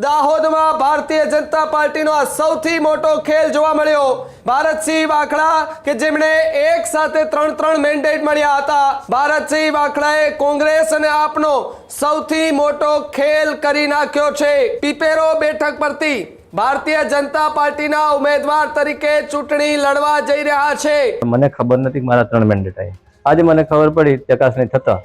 દાહોદમાં ભારતીય જનતા પાર્ટીનો આ સૌથી મોટો ખેલ જોવા મળ્યો। ભારતસિંહ વાખડા કે જેમણે એક સાથે ત્રણ મેન્ડેટ મળ્યા હતા। ભારતસિંહ વાખડાએ કોંગ્રેસ અને આપનો સૌથી મોટો ખેલ કરી નાખ્યો છે। પીપેરો બેઠક પરથી ભારતીય જનતા પાર્ટીના ઉમેદવાર તરીકે ચૂંટણી લડવા જઈ રહ્યા છે। મને ખબર નથી કે મારા 3 મેન્ડેટ આવ્યા। આજે મને ખબર પડી ચકાસણી થતા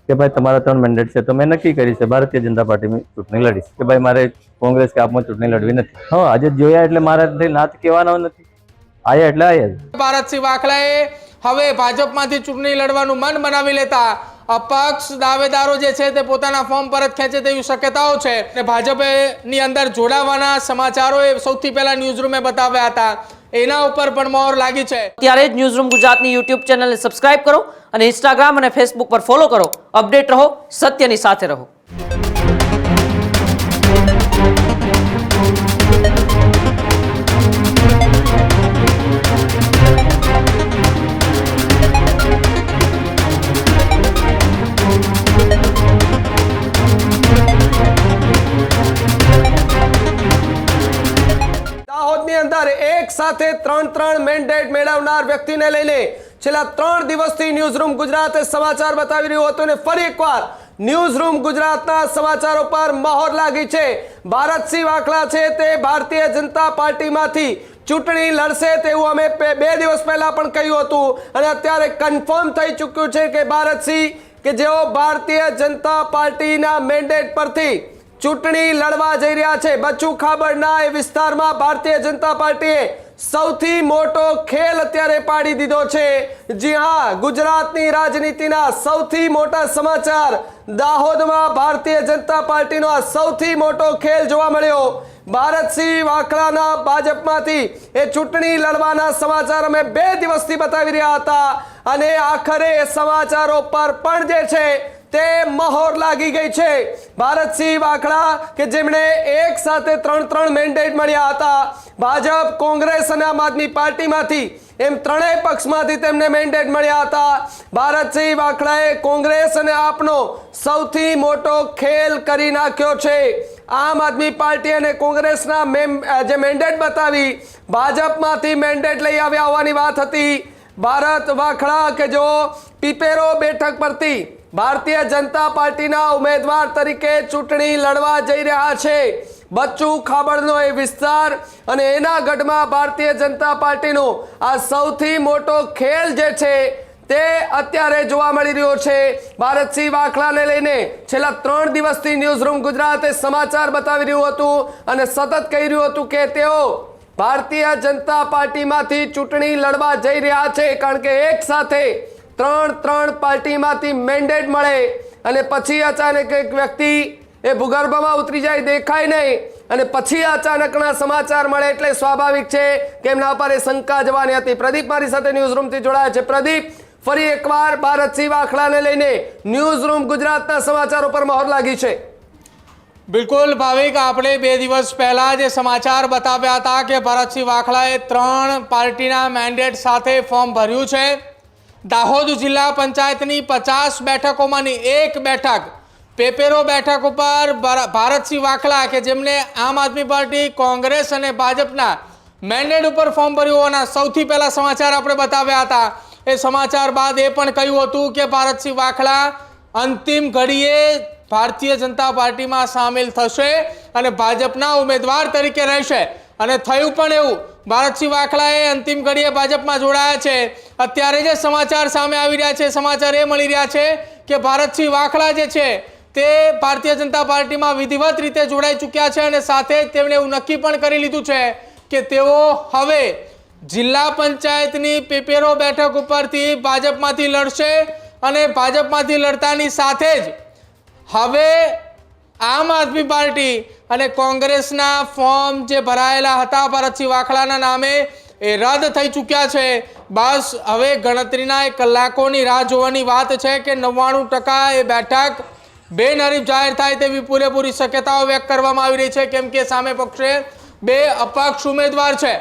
કે ભાઈ તમારા 3 મેન્ડેટ છે, તો મેં નક્કી કરી છે ભારતીય જનતા પાર્ટીમાં ચૂંટણી લડીશ કે ભાઈ મારે કોંગ્રેસ કે આપમાં ચૂંટણી લડવી નથી। હા, આજે જોયા એટલે મારાથી નાત કહેવાનો નથી, આયા એટલે આયા જ। ભારતસિંહ વાખડાએ હવે ભાજપમાંથી ચૂંટણી લડવાનું મન બનાવી લેતા અપક્ષ દાવેદારો જે છે તે પોતાના ફોર્મ પરત ખેંચે તેવી શક્યતાઓ છે અને ભાજપની અંદર જોડાવાના સમાચારો એ સૌથી પહેલા ન્યૂઝરૂમે બતાવ્યા હતા, એના ઉપર પણ મોહર લાગી છે। ત્યારે જ ન્યૂઝરૂમ ગુજરાતની યુટ્યુબ ચેનલને સબસ્ક્રાઇબ કરો અને ઇન્સ્ટાગ્રામ અને ફેસબુક પર ફોલો કરો। અપડેટ રહો, સત્યની સાથે રહો। દાહોદની અંદર એક સાથે ત્રણ મેન્ડેટ મેળવનાર વ્યક્તિને લઈને છેલ્લા 3 દિવસથી ન્યૂઝરૂમ ગુજરાતે સમાચાર બતાવી રહ્યું હતું અને ફરી એકવાર ન્યૂઝરૂમ ગુજરાતના સમાચારો પર મહોર લાગી છે। ભારતસિંહ વાખડા છે તે ભારતીય જનતા પાર્ટીમાંથી ચૂંટણી લડશે તેવું અમે 2 દિવસ પહેલા પણ કહ્યું હતું અને અત્યારે કન્ફર્મ થઈ ચૂક્યું છે કે ભારતસિંહ કે જેઓ ભારતીય જનતા પાર્ટીના મેન્ડેટ પરથી ચૂંટણી લડવા જઈ રહ્યા છે। બચ્ચુ ખાબડના એ વિસ્તારમાં ભારતીય જનતા પાર્ટીએ સૌથી મોટો ખેલ અત્યારે પાડી દીધો છે। જી હા, ગુજરાતની રાજનીતિના સૌથી મોટા સમાચાર દાહોદમાં ભારતીય જનતા પાર્ટીનો આ સૌથી મોટો ખેલ જોવા મળ્યો। ભારતસિંહ વાખડાના ભાજપમાંથી એ ચૂંટણી લડવાના સમાચાર અમે 2 દિવસથી બતાવી રહ્યા હતા અને આખરે એ સમાચારો પર પણ જે છે તે મહોર લાગી ગઈ છે। ભારતસિંહ વાખડા કે જેમણે એક સાથે ત્રણ મેન્ડેટ મળ્યા હતા, ભાજપ, કોંગ્રેસ અને આમ આદમી પાર્ટીમાંથી એમ ત્રણેય પક્ષમાંથી તેમને મેન્ડેટ મળ્યા હતા। ભારતસિંહ વાખડાએ કોંગ્રેસ અને આપનો સૌથી મોટો ખેલ કરી નાખ્યો છે। આમ આદમી પાર્ટી અને કોંગ્રેસના જે મેન્ડેટ બતાવી ભાજપમાંથી મેન્ડેટ લઈ આવ્યા હોવાની વાત હતી। ભારત વાખડા કે જો પીપેરો બેઠક પરથી ભારતીય જનતા પાર્ટીના ઉમેદવાર તરીકે ચૂંટણી લડવા જઈ રહ્યા છે। બચ્ચુ ખાબડનો એ વિસ્તાર અને એના ગઢમાં ભારતીય જનતા પાર્ટીનો આ સૌથી મોટો ખેલ જે છે તે અત્યારે જોવા મળી રહ્યો છે। ભારતસિંહ વાખડાને લઈને છેલ્લા 3 દિવસથી ન્યૂઝરૂમ ગુજરાતે સમાચાર બતાવી રહ્યું હતું અને સતત કહી રહ્યું હતું કે તેઓ ભારતીય જનતા પાર્ટીમાંથી ચૂંટણી લડવા જઈ રહ્યા છે, કારણ કે એક સાથે ત્રણ પાર્ટીમાંથી મેન્ડેટ મળે અને પછી અચાનક એક વ્યક્તિ એ ભૂગર્ભમાં ઉતરી જાય, દેખાય નહીં અને પછી અચાનકના સમાચાર મળે એટલે સ્વાભાવિક છે કે એમના પર એ શંકા જવાની હતી। પ્રદીપ મારી સાથે ન્યૂઝરૂમથી જોડાયા છે। પ્રદીપ, ફરી એકવાર ભારતસિંહ વાખડાને લઈને ન્યૂઝરૂમ ગુજરાતના સમાચારો પર મહોર લાગી છે। બિલકુલ ભાવિક, આપણે 2 દિવસ પહેલા જે સમાચાર બતાવ્યા હતા કે ભારતસિંહ વાખડાએ 3 પાર્ટીના મેન્ડેટ સાથે ફોર્મ ભર્યું છે। દાહોદ જિલ્લા પંચાયતની 50 બેઠકોમાંની એક બેઠક પેપેરો બેઠક ઉપર ભારતસિંહ વાખડા કે જેમને આમ આદમી પાર્ટી, કોંગ્રેસ અને ભાજપના મેન્ડેટ ઉપર ફોર્મ ભર્યું હોવાના સૌથી પહેલા સમાચાર આપણે બતાવ્યા હતા। એ સમાચાર બાદ એ પણ કહ્યું હતું કે ભારતસિંહ વાખડા અંતિમ ઘડીએ ભારતીય જનતા પાર્ટીમાં સામેલ થશે અને ભાજપના ઉમેદવાર તરીકે રહેશે અને થયું પણ એવું। ભારતસિંહ વાખડાએ અંતિમ ઘડીએ ભાજપમાં જોડાયા છે। અત્યારે જે સમાચાર સામે આવી રહ્યા છે, સમાચાર એ મળી રહ્યા છે કે ભારતસિંહ વાખડા જે છે તે ભારતીય જનતા પાર્ટીમાં વિધિવત રીતે જોડાઈ ચૂક્યા છે અને સાથે જ તેમણે એવું નક્કી પણ કરી લીધું છે કે તેઓ હવે જિલ્લા પંચાયતની પેપેરો બેઠક ઉપરથી ભાજપમાંથી લડશે અને ભાજપમાંથી લડતાની સાથે જ હવે આમ આદમી પાર્ટી અને કોંગ્રેસના ફોર્મ જે ભરાયેલા હતા ભારતસિંહ વાખડાના નામે એ રદ થઈ ચૂક્યા છે। બસ હવે ગણતરીના કલાકોની રાહ જોવાની વાત છે કે 99% એ બેઠક બેનહરીફ જાહેર થાય તેવી પૂરેપૂરી શક્યતાઓ વ્યક્ત કરવામાં આવી રહી છે, કેમ કે સામે પક્ષે 2 અપક્ષ ઉમેદવાર છે।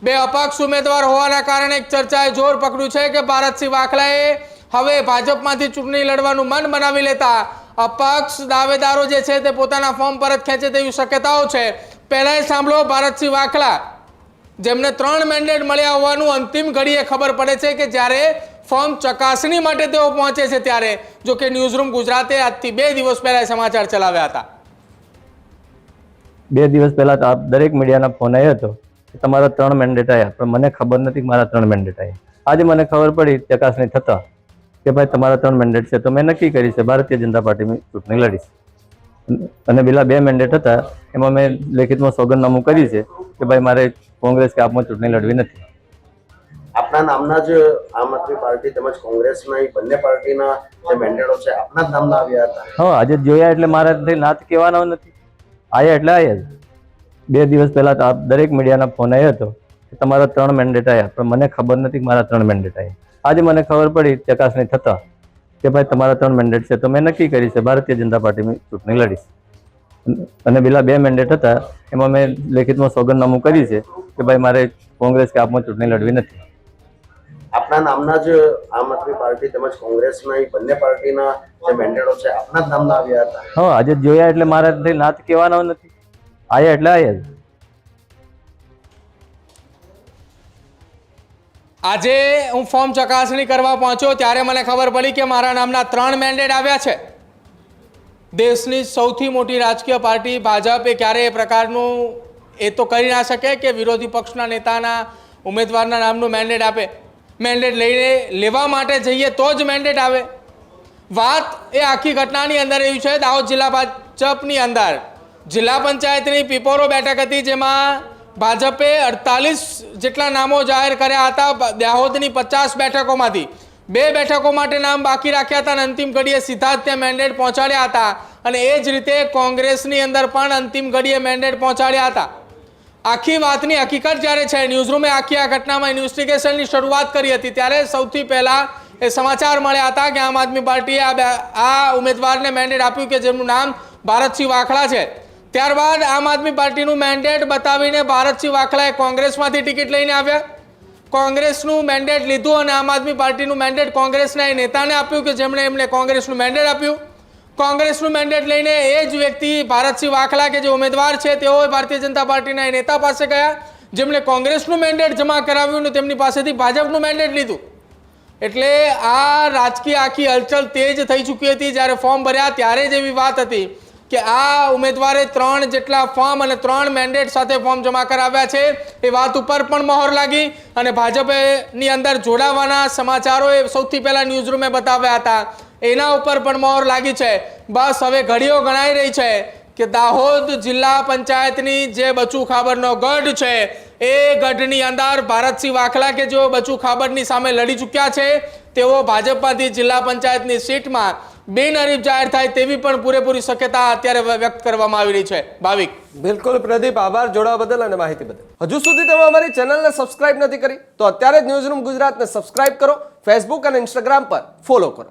2 અપક્ષ ઉમેદવાર હોવાના કારણે એક ચર્ચાએ જોર પકડ્યું છે કે ભારતસિંહ વાખડાએ હવે ભાજપમાંથી ચૂંટણી લડવાનું મન બનાવી લેતા અપક્ષ દાવેદારો જે છે તે પોતાના ફોર્મ પરત ખેંચે તેવી શક્યતાઓ છે. પહેલા સાંભળો ભારતસિંહ વાખલા, જેમને 3 મેન્ડેટ મળ્યા હોવાનું અંતિમ ઘડીએ ખબર પડે છે કે જ્યારે ફોર્મ ચકાસણી માટે તેઓ પહોંચે છે ત્યારે. જો કે ન્યૂઝરૂમ ગુજરાતે આજથી 2 દિવસ પહેલા સમાચાર ચલાવ્યા હતા. 2 દિવસ પહેલા તો દરેક મીડિયાના ફોન આવ્યો હતો કે તમારા 3 મેન્ડેટ આવ્યા, પણ મને ખબર નથી કે મારા 3 મેન્ડેટ આવ્યા. આજે મને ખબર પડી ચકાસણી થતા કે ભાઈ તમારા 3 મેન્ડેટ છે, તો મેં નક્કી કરી છે ભારતીય જનતા પાર્ટીની ચૂંટણી લડીશ. અને પેલા 2 મેન્ડેટ હતા એમાં મેં લેખિતમાં સોગંદનામું કરી છે કે ભાઈ મારે કોંગ્રેસ કે આપમાં ચૂંટણી લડવી નથી. આપના નામના જ આમ આદમી પાર્ટી તેમજ કોંગ્રેસના એ બંને પાર્ટીના જે મેન્ડેટો છે આપના જ નામના આવ્યા હતા. હા, આજે જોયા એટલે મારાથી નાત કહેવાનો નથી. આયા એટલે આયા જ. 2 દિવસ પહેલા તો દરેક મીડિયાના ફોન આવ્યો હતો કે તમારા 3 મેન્ડેટ આવ્યા, પણ મને ખબર નથી કે મારા 3 મેન્ડેટ આવ્યા. આજે મને ખબર પડી ચકાસણી થતા કે ભાઈ તમારા 3 મેન્ડેટ છે, તો મેં નક્કી કરી છે ભારતીય જનતા પાર્ટીની ચૂંટણી લડીશ. અને પેલા 2 મેન્ડેટ હતા એમાં મેં લેખિતમાં સોગંદનામું કરી છે કે ભાઈ મારે કોંગ્રેસ કે આપમાં ચૂંટણી લડવી નથી. આપના નામના જ આમ આદમી પાર્ટી તેમજ કોંગ્રેસના એ બંને પાર્ટીના જે મેન્ડેટો છે આપના જ નામના આવ્યા હતા. હા, આજે જોયા એટલે મારાથી નાત કહેવાનો નથી. આયા એટલે આયા જ. આજે હું ફોર્મ ચકાસણી કરવા પહોંચ્યો ત્યારે મને ખબર પડી કે મારા નામના 3 મેન્ડેટ આવ્યા છે. દેશની સૌથી મોટી રાજકીય પાર્ટી ભાજપ એ ક્યારે એ પ્રકારનું એ તો કરી ના શકે કે વિરોધી પક્ષના નેતાના ઉમેદવારના નામનું મેન્ડેટ આપે. મેન્ડેટ લેવા માટે જઈએ તો જ મેન્ડેટ આવે. વાત એ આખી ઘટનાની અંદર એવી છે, દાહોદ જિલ્લા ભાજપની અંદર જિલ્લા પંચાયતની પીપોરો બેઠક હતી, જેમાં ભાજપે 48 જેટલા નામો જાહેર કર્યા હતા. દાહોદની 50 બેઠકોમાંથી 2 બેઠકો માટે નામ બાકી રાખ્યા હતા અને અંતિમ ઘડીએ સીધા જ ત્યાં મેન્ડેટ પહોંચાડ્યા હતા. અને એ જ રીતે કોંગ્રેસની અંદર પણ અંતિમ ઘડીએ મેન્ડેટ પહોંચાડ્યા હતા. આખી વાતની હકીકત જ્યારે છે, ન્યૂઝરૂમે આખી આ ઘટનામાં ઇન્વેસ્ટિગેશનની શરૂઆત કરી હતી ત્યારે સૌથી પહેલાં એ સમાચાર મળ્યા હતા કે આમ આદમી પાર્ટીએ આ ઉમેદવારને મેન્ડેટ આપ્યું કે જેમનું નામ ભારતસિંહ વાખલા છે. ત્યારબાદ આમ આદમી પાર્ટીનું મેન્ડેટ બતાવીને ભારતસિંહ વાખલાએ કોંગ્રેસમાંથી ટિકિટ લઈને આવ્યા. કોંગ્રેસનું મેન્ડેટ લીધું અને આમ આદમી પાર્ટીનું મેન્ડેટ કોંગ્રેસના એ નેતાને આપ્યું કે જેમણે એમને કોંગ્રેસનું મેન્ડેટ આપ્યું. કોંગ્રેસનું મેન્ડેટ લઈને એ જ વ્યક્તિ ભારતસિંહ વાખલા કે જે ઉમેદવાર છે તેઓ ભારતીય જનતા પાર્ટીના એ નેતા પાસે ગયા જેમણે કોંગ્રેસનું મેન્ડેટ જમા કરાવ્યું અને તેમની પાસેથી ભાજપનું મેન્ડેટ લીધું. એટલે આ રાજકીય આખી હલચલ તેજ થઈ ચૂકી હતી. જ્યારે ફોર્મ ભર્યા ત્યારે જ એવી વાત હતી કે આ ઉમેદવારે 3 જેટલા ફોર્મ અને 3 મેન્ડેટ સાથે ફોર્મ જમા કરાવ્યા છે. એ વાત ઉપર પણ મહોર લાગી અને ભાજપની અંદર જોડાવાના સમાચારો એ સૌથી પહેલા ન્યૂઝરૂમે બતાવ્યા હતા. એના ઉપર પણ મહોર લાગી છે. બસ હવે ઘડીઓ ગણાઈ રહી છે કે દાહોદ જિલ્લા પંચાયતની જે બચુ ખાબરનો ગઢ છે એ ગઢની અંદર ભારતસિંહ વાખલા કે જેઓ બચુ ખાબરની સામે લડી ચૂક્યા છે તેઓ ભાજપમાંથી જિલ્લા પંચાયતની સીટમાં બિનહરીફ જાહેર થાય તેવી પણ પૂરેપૂરી શક્યતા અત્યારે વ્યક્ત કરવામાં આવી રહી છે. ભાવિક, બિલકુલ પ્રદીપ, આભાર જોડાવા બદલ અને માહિતી બદલ. હજુ સુધી તમે અમારી ચેનલને સબસ્ક્રાઇબ નથી કરી તો અત્યારે જ ન્યૂઝરૂમ ગુજરાતને સબસ્ક્રાઇબ કરો, ફેસબુક અને ઇન્સ્ટાગ્રામ પર ફોલો કરો.